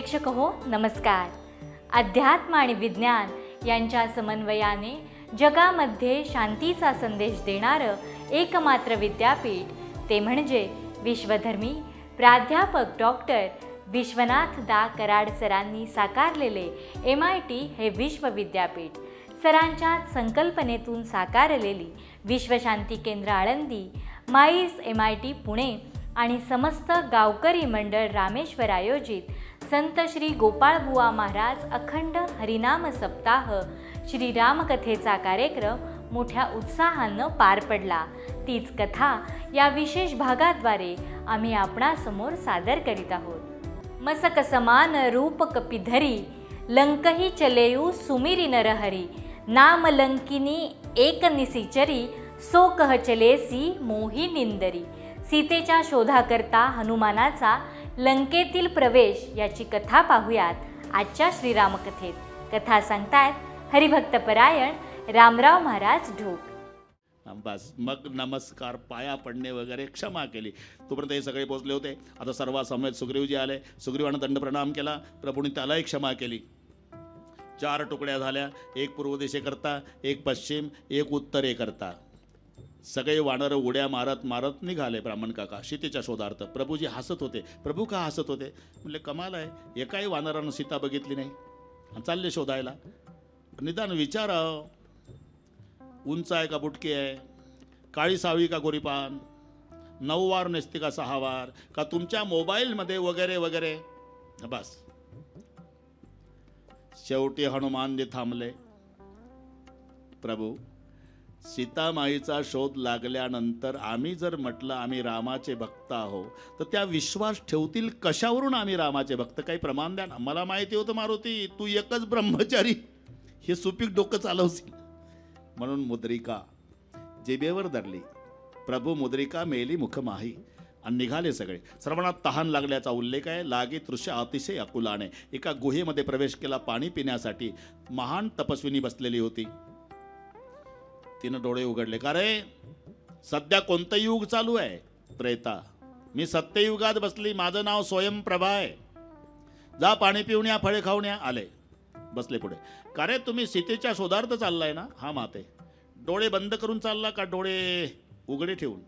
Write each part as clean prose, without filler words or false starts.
प्रेक्षक हो नमस्कार. अध्यात्म आणि विज्ञान यांच्या समन्वयाने जगामध्ये शांतीचा संदेश देणारं एकमात्र विद्यापीठ ते म्हणजे विश्वधर्मी प्राध्यापक डॉक्टर विश्वनाथ दा कराड सरांनी साकारलेले MIT हे विश्वविद्यापीठ. सरांच्या संकल्पनेतून साकारलेली विश्वशांती केंद्र आळंदी, माईस MIT पुणे आणि समस्त गावकरी मंडळ रामेश्वर आयोजित संत श्री गोपाळबुवा महाराज अखंड हरिनाम सप्ताह श्री रामकथेचा कार्यक्रम मोठ्या उत्साहानं पार पडला. तीच कथा या विशेष भागाद्वारे आम्ही आपणासमोर सादर करीत आहोत. मसक समान रूप कपिधरी, लंकही चलेयू सुमिरी नरहरी, नाम लंकिनी एक निसिचरी, सो कह चलेसी मोही निंदरी. सीतेच्या शोधाकरता हनुमानाचा लंकेतील प्रवेश याची कथा पाहूयात आजच्या श्रीरामकथेत. कथा सांगतायत हरिभक्तपरायण रामराव महाराज ढोक. बस मग नमस्कार, पाया पडणे वगैरे क्षमा केली. तोपर्यंत हे सगळे पोचले होते. आता सर्वासमवेत सुग्रीवजी आले. सुग्रीवानं दंडप्रणाम केला. प्रभूंनी त्यालाही क्षमा केली. 4 तुकड्या झाल्या, एक पूर्व दिशेकरता, एक पश्चिम, एक उत्तरेकरता. सगळे वानर उड्या मारत मारत निघाले. ब्राह्मण काका सीतेच्या शोधार्थ. प्रभूजी हसत होते. प्रभू का हसत होते? म्हणले कमाल आहे, एकाही वानरानं सीता बघितली नाही, चालले शोधायला. निदान विचारावं, उंच आहे का बुटकी आहे, काळी सावळी का गोरीपान, 9 वार नेसते का 6 वार, का तुमच्या मोबाईलमध्ये वगैरे वगैरे. बस शेवटी हनुमानजी थांबले. प्रभू, सीतामाईचा शोध लागल्यानंतर आम्ही जर म्हटलं आम्ही रामाचे भक्त आहोत, तर त्या विश्वास ठेवतील कशावरून आम्ही रामाचे भक्त? काही प्रमाण द्या ना. मला माहिती होतं मारुती, तू एकच ब्रह्मचारी, हे सुपीक डोकं चालवशील. म्हणून मुद्रिका जिभेवर धरली. प्रभू मुद्रिका मेली मुखमाही आणि निघाले सगळे. सर्वांना तहान लागल्याचा उल्लेख आहे. लागे तृष्या अतिशय अकुलाने. एका गुहेमध्ये प्रवेश केला पाणी पिण्यासाठी. महान तपस्विनी बसलेली होती. तिनं डोळे उघडले. का रे, सध्या कोणतं युग चालू आहे? त्रेता. मी सत्ययुगात बसली. माझं नाव स्वयंप्रभा आहे. जा पाणी पिऊन या, फळे खाऊन या. आले, बसले पुढे. का रे, तुम्ही सीतेच्या शोधार्थ चाललाय ना? हा माते. डोळे बंद करून चालला का डोळे उघडे ठेवून?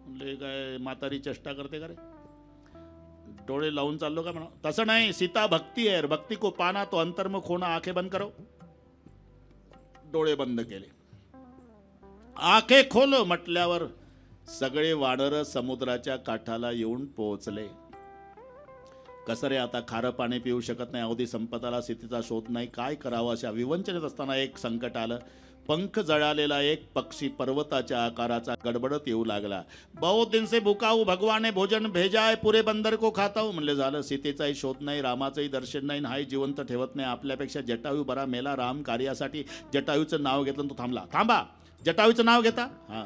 म्हणजे काय म्हातारी चेष्टा करते का रे? डोळे लावून चाललो का म्हणा? तसं नाही, सीता भक्ती आहे. भक्ती को पाना तो अंतर्मुख होना. आंखें बंद करो. डोळे बंद केले. आंखे खोलो म्हटल्यावर सगळे वानर समुद्राच्या काठाला येऊन पोहोचले. कसं रे, आता खारं पाणी पिऊ शकत नाही, अवधी संपताला, सीतेचा शोध नाही, काय करावं अशा विवंचनेत असताना एक संकट आलं. पंख जळालेला एक पक्षी पर्वताच्या आकाराचा गडबडत येऊ लागला. बहुत दिन से भूखा हूं, भगवान ने भोजन भेजा है, पुरे बंदर को खाता हूं. म्हणले झालं, सीतेचाही शोध नाही, रामाचंही दर्शन नाही, हाही जिवंत ठेवत नाही. आपल्यापेक्षा जटायू बरा मेला राम कार्यासाठी. जटायूचं नाव घेतलं तो थांबला. थांबा, जटायूचं नाव घेता? हां,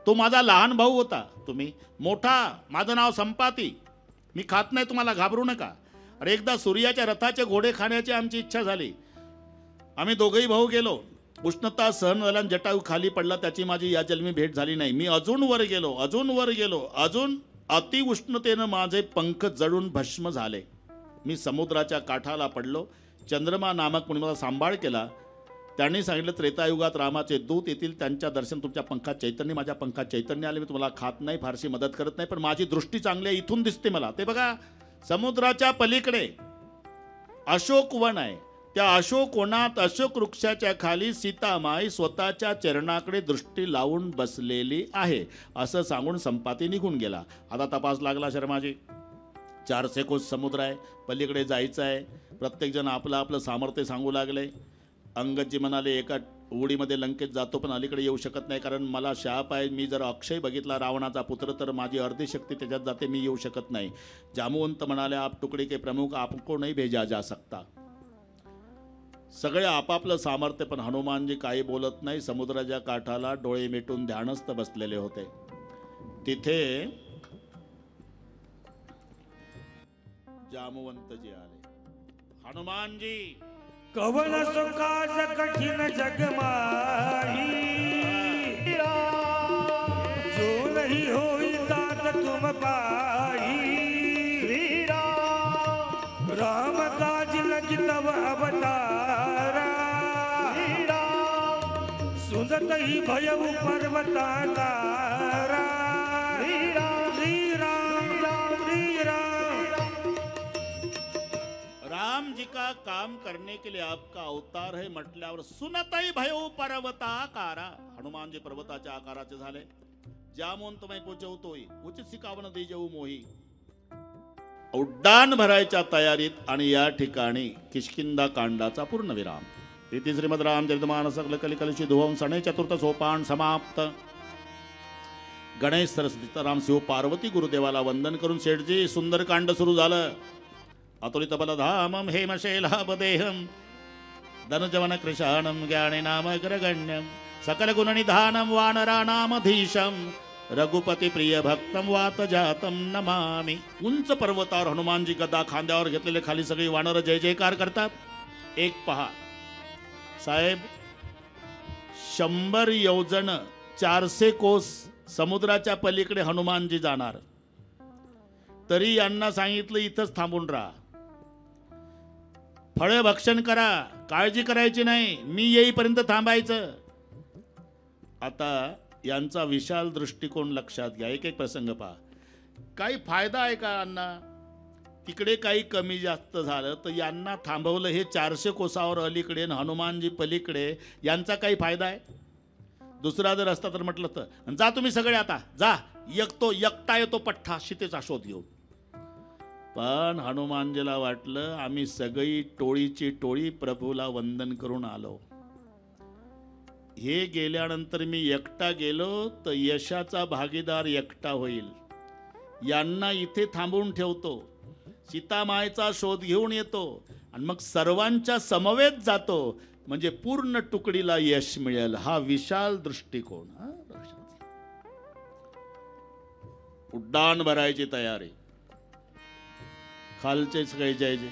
तो माझा लहान भाऊ होता. तुम्ही मोठा. माझं नाव संपाती. मी खात नाही, तुम्हाला घाबरू नका. अरे, एकदा सूर्याच्या रथाचे घोडे खाण्याची आमची इच्छा झाली. आम्ही दोघंही भाऊ गेलो. उष्णता सहन झाल्याने जटायू खाली पडला. त्याची माझी या जन्मी भेट झाली नाही. मी अजून वर गेलो, अजून वर गेलो, अजून अतिउष्णतेनं माझे पंख जळून भस्म झाले. मी समुद्राच्या काठाला पडलो. चंद्रमा नामक मुनी मला सांभाळ केला. त्यांनी सांगितलं, त्रेतायुगात रामाचे दूत येतील, त्यांच्या दर्शन तुमच्या पंखात चैतन्य. माझ्या पंखात चैतन्य आले. मी तुम्हाला खात नाही, फारशी मदत करत नाही, पण माझी दृष्टी चांगली आहे, इथून दिसते मला. ते बघा, समुद्राच्या पलीकडे अशोक वन आहे. त्या अशोक वनात अशोक वृक्षाच्या खाली सीतामाई स्वतःच्या चरणाकडे दृष्टी लावून बसलेली आहे, असं सांगून संपाती निघून गेला. आता तपास लागला शर्माजी. 400 कोस समुद्र आहे, पलीकडे जायचं आहे. प्रत्येकजण आपलं आपलं सामर्थ्य सांगू लागले. अंगदजी म्हणाले, एका उडीमध्ये लंकेत जातो, पण अलीकडे येऊ शकत नाही, कारण मला शाप आहे. मी जर अक्षय बघितला रावणाचा पुत्र, तर माझी अर्धी शक्ती त्याच्यात जाते, मी येऊ शकत नाही. जामुवंत म्हणाले, आप टुकडी के प्रमुख, आपको नहीं भेजा जा सकता. सगळे आपापलं सामर्थ्य, पण हनुमानजी काही बोलत नाही. समुद्राच्या काठाला डोळे मिटून ध्यानस्थ बसलेले होते. तिथे जामुवंतजी आले. हनुमानजी, कवन सुखास कठिन जग माही, जो नहीं होई तात तुम पाई. श्री राम सुनतही भयउ पर्वताकारा श्रीराम श्रीराम श्रीराम। राम जी का काम करने के लिए आपका अवतार है म्हटल्यावर सुनतही भयउ पर्वताकारा, हनुमान जी पर्वताच्या आकाराचे झाले। ज्यामोन तुम्ही पोचवतोय उचित शिकावन दे जेऊ मोही। उड्डाण भरायच्या तयारीत आणि या ठिकाणी किष्किंधा कांडाचा पूर्ण विराम। इति श्रीमद रामचरितमानस कलिकलिशी धुवं सणे चतुर्थ सोपान समाप्त। गणेश सरस्वती राम शिव पार्वती गुरुदेवाला वंदन करून शेठजी सुंदर कांड सुरू झालं। अतुलित बलधामं हेमशैलापदेहं धनुजवन कृशाणं ज्ञाने नाम ग्रगण्यं सकल गुणनिधानं वानराणामधीशं रघुपती प्रिय भक्तम वात जातम नमामि। उंच पर्वतावर हनुमानजी गदा खांद्यावर घेतलेले खाली सगळी वानर जय जयकार करतात। एक पहा साहेब, 100 योजन 400 कोस समुद्राच्या पलीकडे हनुमानजी जाणार, तरी यांना सांगितलं इथंच थांबून राहा, फळे भक्षण करा, काळजी करायची नाही, मी येईपर्यंत थांबायचं। आता यांचा विशाल दृष्टिकोन लक्षात घ्या। एक एक प्रसंग पहा। काही फायदा आहे का अण्णा? तिकडे काही कमी जास्त झालं तर यांना थांबवलं, हे 400 कोसावर अलीकडे हनुमानजी पलीकडे, यांचा काही फायदा आहे? दुसरा जर असता तर म्हटलं तर जा तुम्ही सगळे आता जा, एकटा येतो पठ्ठा सीतेचा शोध घेऊन। पण हनुमानजीला वाटलं आम्ही सगळी टोळीची टोळी प्रभूला वंदन करून आलो, हे गेल्यानंतर मी एकटा गेलो तर यशाचा भागीदार एकटा होईल, यांना इथे थांबवून ठेवतो, सीतामायेचा शोध घेऊन येतो आणि मग सर्वांच्या समवेत जातो, म्हणजे पूर्ण तुकडीला यश मिळेल। हा विशाल दृष्टिकोन। उड्डाण भरायची तयारी, खालचे सगळे जय जय।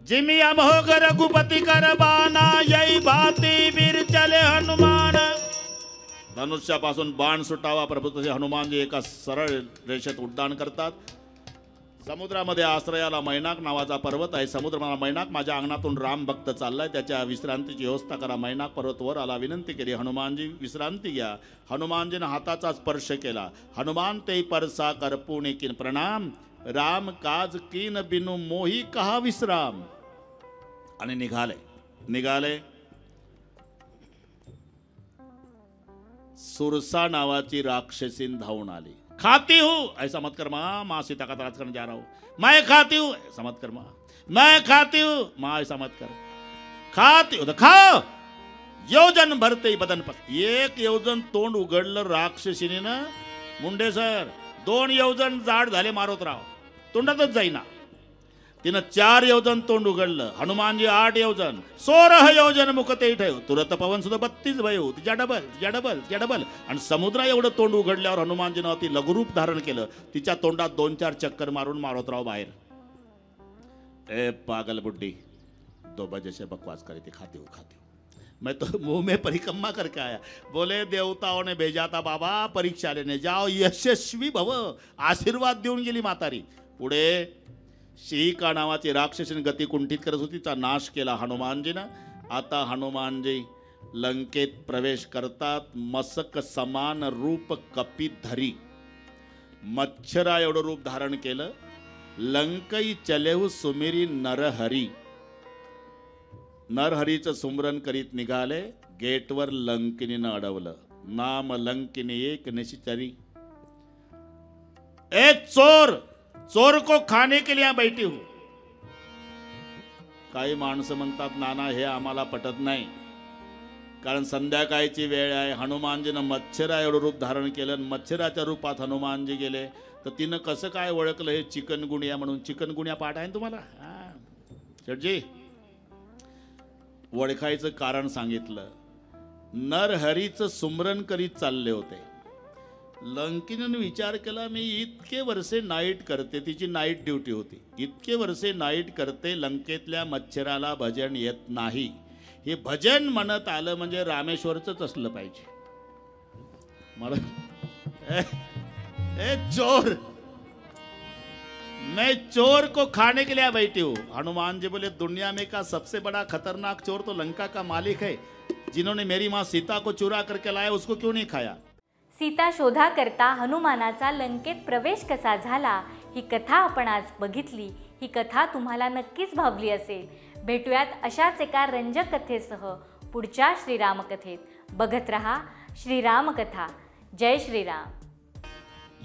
जिमी अमोघ रघुपति कर बाना यही भाती वीर चले हनुमान। धनुष्यापासून बाण सुटावा प्रभू तसे हनुमानजी एका सरळ रेषेत उड्डाण करतात। समुद्रामध्ये आश्रयाला मैनाक नावाचा पर्वत आहे। समुद्राला मैनाक माझ्या अंगणातून राम भक्त चाललाय, त्याच्या विश्रांतीची व्यवस्था करा। मैनाक पर्वत वर आला, विनंती केली, हनुमानजी विश्रांती घ्या। हनुमानजीने हाताचा स्पर्श केला। हनुमान ते परसा करपुणे किन प्रणाम, राम काज कीन बिनु मोही कहा विश्राम। आणि निघाले। सुरसा नावाची राक्षसीन धावून आली। खाती हूँ ऐसा मत कर माँ, माँ सीता का तलाश करने जा रहा हूँ। मैं खाती हूँ ऐसा मत कर माँ, मैं खाती हूँ माँ ऐसा मत कर। खाती हूँ खाओ। योजन भरते बदन पस, एक योजन तोंड उघडलं राक्षसीने, मुंडे सर 2 योजन जाड झाले मारोतराव, तोंडातच जाईना। तिनं 4 योजन तोंड उघडलं, हनुमानजी 8 योजन, 16 योजन मुखते ठेव, तुरत पवन सुद्धा 32 भयो, तिच्या डबल आणि समुद्रा एवढं तोंड उघडल्यावर हनुमानजीनं अति लघुरूप धारण केलं। तिच्या तोंडात 2-4 चक्कर मारून मारोतराव बाहेर। ए पागल बुड्ढी, 2 बजे से बकवास करी थी, खाती हूँ मैं तो मुंह में परिक्रमा करके आया। बोले देवताओं ने भेजा था बाबा परीक्षा लेने, जाओ यशस्वी भव, आशीर्वाद देऊन गेली म्हातारी। पुढे शिका नावाची राक्षसीने गती कुंठित करत होती, तिचा नाश केला हनुमानजीनं। आता हनुमानजी लंकेत प्रवेश करतात। मसक समान रूप कपिधरी, मच्छरा एवढं रूप धारण केलं। लंकई चलेहु सुमिरी नरहरी, नरहरीचं सुमरण करीत निघाले। गेटवर लंकिनीनं अडवलं, नाम लंकिनी एक निशिचरी। ए चोर को खाने के लिए बैठी हूं। काही माणसं म्हणतात नाना हे आम्हाला पटत नाही, कारण संध्याकाळची वेळ आहे। हनुमानजीनं मच्छरा एवढं रूप धारण केलं, मच्छराच्या रूपात हनुमानजी गेले, तर तिनं कसं काय ओळखलं हे चिकनगुनिया म्हणून? चिकनगुनिया पाठ आहे तुम्हाला शेठजी? ओळखायचं कारण सांगितलं। नरहरीचं सुमरण करीत चालले होते। लंकिनीने विचार केला मी इतके वर्षे नाईट करते, तिची नाईट ड्युटी होती, इतके वर्षे नाईट करते, लंकेतल्या मच्छराला भजन येत नाही, हे भजन म्हणत आलं म्हणजे रामेश्वरच असलं पाहिजे। मला ए चोर मैं चोर को खाने के लिए बैठी हूँ। हनुमान जी बोले दुनिया में का सबसे बड़ा खतरनाक चोर तो लंका का मालिक है, जिन्होंने मेरी माँ सीता को चुरा करके लाया उसको क्यों नहीं खाया। सीता शोधा करता हनुमानाचा लंकेत प्रवेश कसा झाला ही कथा आपण आज बघितली। ही कथा तुम्हाला नक्कीच भावली असेल। भेटूयात अशाच एका रंजक कथेसह पुढच्या श्रीराम कथेत। बघत रहा श्रीराम कथा। जय श्रीराम।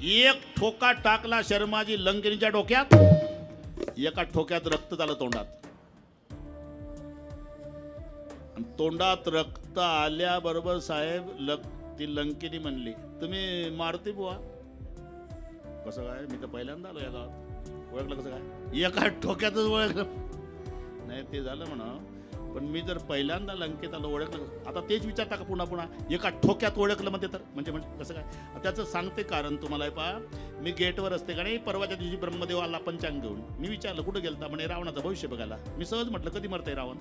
एक ठोका टाकला शर्माजी लंकिनीच्या डोक्यात, एका ठोक्यात रक्त झालं तोंडात। आणि तोंडात रक्त आल्याबरोबर साहेब ती लंकिनी म्हणली तुम्ही मारुती बुवा? कसं काय, मी तर पहिल्यांदा आलो या गावात, ओळखलं कसं काय? एका ठोक्यातच ओळखलं नाही, ते झालं म्हणा, पण मी जर पहिल्यांदा लंकेत आलो ओळखलं, आता तेच विचारता का पुन्हा पुन्हा? एका ठोक्यात ओळखलं म्हणते तर म्हणजे कसं काय? त्याचं सांगते कारण तुम्हाला पहा, मी गेटवर असते का नाही, परवाच्या दिवशी ब्रह्मदेव आला पंचांग घेऊन, मी विचारलं कुठं गेलता, म्हणे रावणाचं भविष्य बघायला। मी सहज म्हटलं कधी मरतंय रावण?